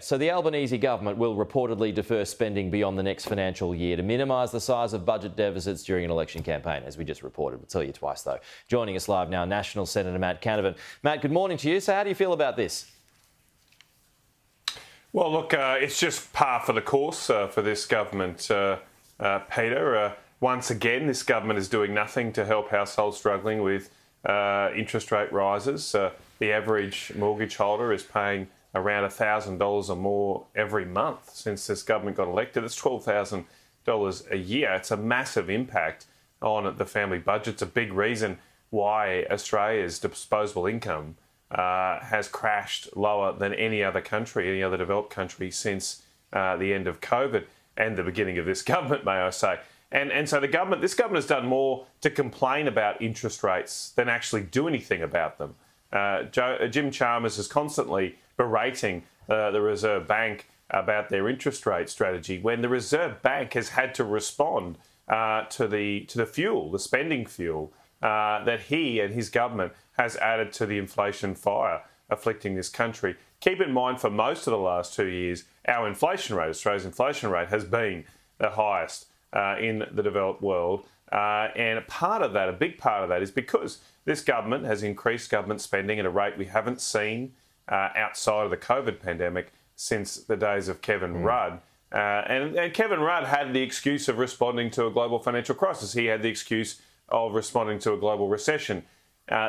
so the Albanese government will reportedly defer spending beyond the next financial year to minimise the size of budget deficits during an election campaign, as we just reported. We'll tell you twice, though. Joining us live now, National Senator Matt Canavan. Matt, good morning to you. So how do you feel about this? Well, look, it's just par for the course for this government, Peter. Once again, this government is doing nothing to help households struggling with interest rate rises. The average mortgage holder is paying around $1,000 or more every month since this government got elected. It's $12,000 a year. It's a massive impact on the family budget. It's a big reason why Australia's disposable income has crashed lower than any other country, any other developed country since the end of COVID and the beginning of this government, may I say. And so this government has done more to complain about interest rates than actually do anything about them. Jim Chalmers is constantly berating the Reserve Bank about their interest rate strategy when the Reserve Bank has had to respond to the fuel, the spending fuel, that he and his government has added to the inflation fire afflicting this country. Keep in mind, for most of the last 2 years, our inflation rate, Australia's inflation rate, has been the highest in the developed world. And a big part of that is because this government has increased government spending at a rate we haven't seen outside of the COVID pandemic since the days of Kevin Rudd. And Kevin Rudd had the excuse of responding to a global financial crisis. He had the excuse of responding to a global recession.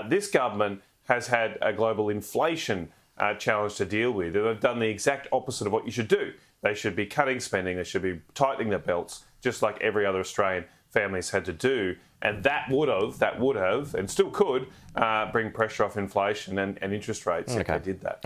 This government has had a global inflation challenge to deal with. They've done the exact opposite of what you should do. They should be cutting spending. They should be tightening their belts, just like every other Australian family's had to do. And that would have, and still could, bring pressure off inflation and interest rates if they did that.